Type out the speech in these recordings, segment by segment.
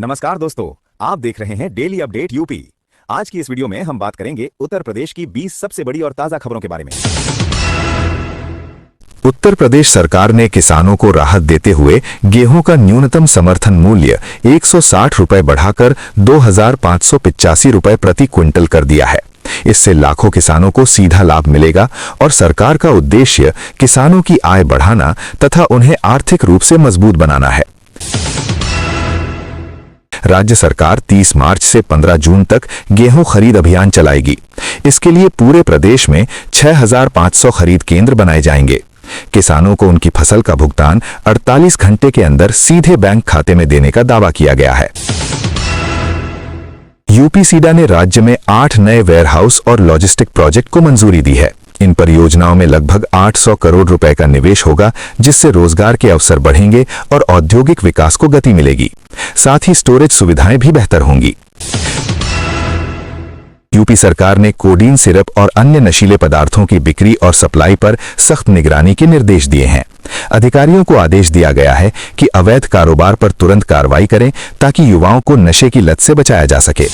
नमस्कार दोस्तों, आप देख रहे हैं डेली अपडेट यूपी। आज की इस वीडियो में हम बात करेंगे उत्तर प्रदेश की 20 सबसे बड़ी और ताजा खबरों के बारे में। उत्तर प्रदेश सरकार ने किसानों को राहत देते हुए गेहूं का न्यूनतम समर्थन मूल्य 160 रुपए बढ़ाकर 2,585 रुपए प्रति क्विंटल कर दिया है। इससे लाखों किसानों को सीधा लाभ मिलेगा और सरकार का उद्देश्य किसानों की आय बढ़ाना तथा उन्हें आर्थिक रूप से मजबूत बनाना है। राज्य सरकार 30 मार्च से 15 जून तक गेहूं खरीद अभियान चलाएगी। इसके लिए पूरे प्रदेश में 6,500 खरीद केंद्र बनाए जाएंगे। किसानों को उनकी फसल का भुगतान 48 घंटे के अंदर सीधे बैंक खाते में देने का दावा किया गया है। यूपीसीडा ने राज्य में 8 नए वेयरहाउस और लॉजिस्टिक प्रोजेक्ट को मंजूरी दी है। इन परियोजनाओं में लगभग 800 करोड़ रुपए का निवेश होगा, जिससे रोजगार के अवसर बढ़ेंगे और औद्योगिक विकास को गति मिलेगी। साथ ही स्टोरेज सुविधाएं भी बेहतर होंगी। यूपी सरकार ने कोडीन सिरप और अन्य नशीले पदार्थों की बिक्री और सप्लाई पर सख्त निगरानी के निर्देश दिए हैं। अधिकारियों को आदेश दिया गया है कि अवैध कारोबार पर तुरंत कार्रवाई करें ताकि युवाओं को नशे की लत से बचाया जा सके।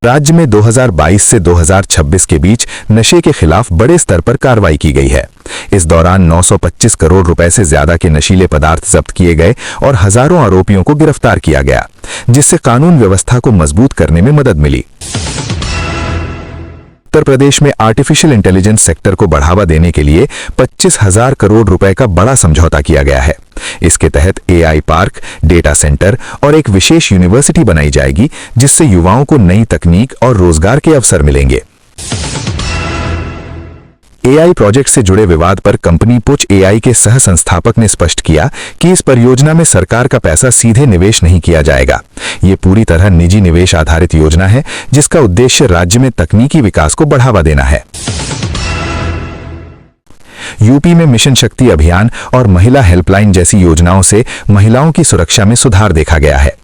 राज्य में 2022 से 2026 के बीच नशे के खिलाफ बड़े स्तर पर कार्रवाई की गई है। इस दौरान 925 करोड़ रुपए से ज्यादा के नशीले पदार्थ जब्त किए गए और हजारों आरोपियों को गिरफ्तार किया गया, जिससे कानून व्यवस्था को मजबूत करने में मदद मिली। उत्तर प्रदेश में आर्टिफिशियल इंटेलिजेंस सेक्टर को बढ़ावा देने के लिए 25,000 करोड़ रुपए का बड़ा समझौता किया गया है। इसके तहत एआई पार्क, डेटा सेंटर और एक विशेष यूनिवर्सिटी बनाई जाएगी, जिससे युवाओं को नई तकनीक और रोजगार के अवसर मिलेंगे। एआई प्रोजेक्ट से जुड़े विवाद पर कंपनी पुच एआई के सह संस्थापक ने स्पष्ट किया कि इस परियोजना में सरकार का पैसा सीधे निवेश नहीं किया जाएगा। ये पूरी तरह निजी निवेश आधारित योजना है, जिसका उद्देश्य राज्य में तकनीकी विकास को बढ़ावा देना है। यूपी में मिशन शक्ति अभियान और महिला हेल्पलाइन जैसी योजनाओं से महिलाओं की सुरक्षा में सुधार देखा गया है।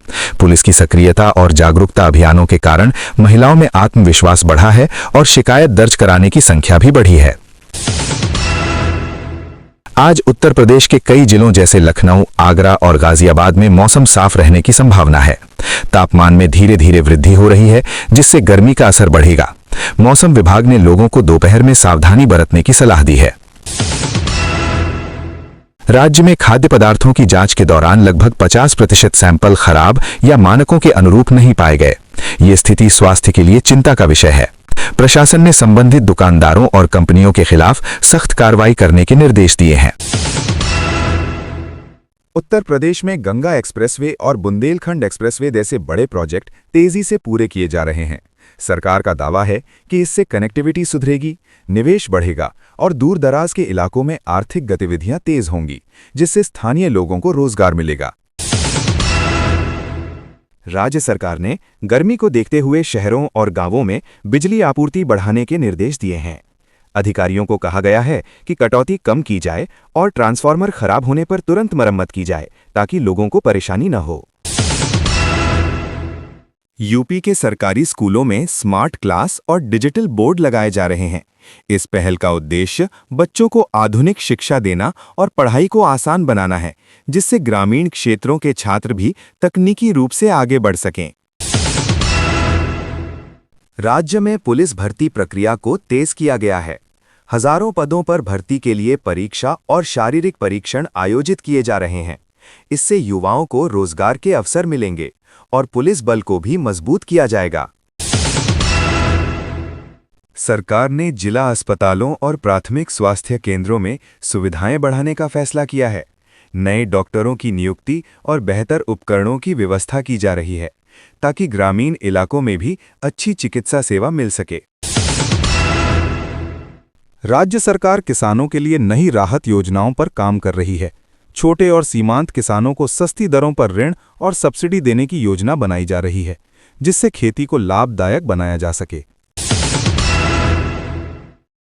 पुलिस की सक्रियता और जागरूकता अभियानों के कारण महिलाओं में आत्मविश्वास बढ़ा है और शिकायत दर्ज कराने की संख्या भी बढ़ी है। आज उत्तर प्रदेश के कई जिलों जैसे लखनऊ, आगरा और गाजियाबाद में मौसम साफ रहने की संभावना है। तापमान में धीरे धीरे वृद्धि हो रही है, जिससे गर्मी का असर बढ़ेगा। मौसम विभाग ने लोगों को दोपहर में सावधानी बरतने की सलाह दी है। राज्य में खाद्य पदार्थों की जांच के दौरान लगभग 50% सैंपल खराब या मानकों के अनुरूप नहीं पाए गए। ये स्थिति स्वास्थ्य के लिए चिंता का विषय है। प्रशासन ने संबंधित दुकानदारों और कंपनियों के खिलाफ सख्त कार्रवाई करने के निर्देश दिए हैं। उत्तर प्रदेश में गंगा एक्सप्रेसवे और बुंदेलखंड एक्सप्रेसवे जैसे बड़े प्रोजेक्ट तेजी से पूरे किए जा रहे हैं। सरकार का दावा है कि इससे कनेक्टिविटी सुधरेगी, निवेश बढ़ेगा और दूर दराज के इलाकों में आर्थिक गतिविधियां तेज होंगी, जिससे स्थानीय लोगों को रोजगार मिलेगा। राज्य सरकार ने गर्मी को देखते हुए शहरों और गांवों में बिजली आपूर्ति बढ़ाने के निर्देश दिए हैं। अधिकारियों को कहा गया है कि कटौती कम की जाए और ट्रांसफार्मर खराब होने पर तुरंत मरम्मत की जाए, ताकि लोगों को परेशानी न हो। यूपी के सरकारी स्कूलों में स्मार्ट क्लास और डिजिटल बोर्ड लगाए जा रहे हैं। इस पहल का उद्देश्य बच्चों को आधुनिक शिक्षा देना और पढ़ाई को आसान बनाना है, जिससे ग्रामीण क्षेत्रों के छात्र भी तकनीकी रूप से आगे बढ़ सकें। राज्य में पुलिस भर्ती प्रक्रिया को तेज किया गया है। हजारों पदों पर भर्ती के लिए परीक्षा और शारीरिक परीक्षण आयोजित किए जा रहे हैं। इससे युवाओं को रोजगार के अवसर मिलेंगे और पुलिस बल को भी मजबूत किया जाएगा। सरकार ने जिला अस्पतालों और प्राथमिक स्वास्थ्य केंद्रों में सुविधाएं बढ़ाने का फैसला किया है। नए डॉक्टरों की नियुक्ति और बेहतर उपकरणों की व्यवस्था की जा रही है, ताकि ग्रामीण इलाकों में भी अच्छी चिकित्सा सेवा मिल सके। राज्य सरकार किसानों के लिए नई राहत योजनाओं पर काम कर रही है। छोटे और सीमांत किसानों को सस्ती दरों पर ऋण और सब्सिडी देने की योजना बनाई जा रही है, जिससे खेती को लाभदायक बनाया जा सके।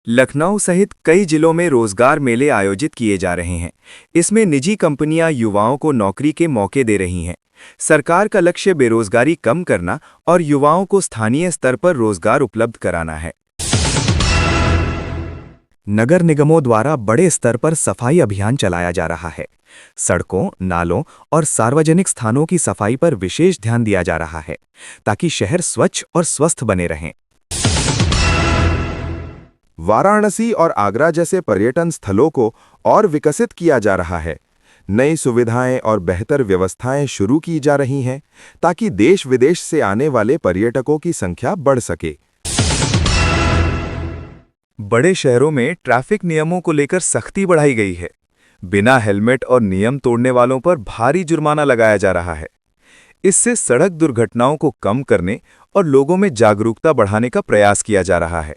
लखनऊ सहित कई जिलों में रोजगार मेले आयोजित किए जा रहे हैं। इसमें निजी कंपनियां युवाओं को नौकरी के मौके दे रही हैं। सरकार का लक्ष्य बेरोजगारी कम करना और युवाओं को स्थानीय स्तर पर रोजगार उपलब्ध कराना है। नगर निगमों द्वारा बड़े स्तर पर सफाई अभियान चलाया जा रहा है। सड़कों, नालों और सार्वजनिक स्थानों की सफाई पर विशेष ध्यान दिया जा रहा है, ताकि शहर स्वच्छ और स्वस्थ बने रहें। वाराणसी और आगरा जैसे पर्यटन स्थलों को और विकसित किया जा रहा है। नई सुविधाएं और बेहतर व्यवस्थाएं शुरू की जा रही हैं, ताकि देश विदेश से आने वाले पर्यटकों की संख्या बढ़ सके। बड़े शहरों में ट्रैफिक नियमों को लेकर सख्ती बढ़ाई गई है। बिना हेलमेट और नियम तोड़ने वालों पर भारी जुर्माना लगाया जा रहा है। इससे सड़क दुर्घटनाओं को कम करने और लोगों में जागरूकता बढ़ाने का प्रयास किया जा रहा है।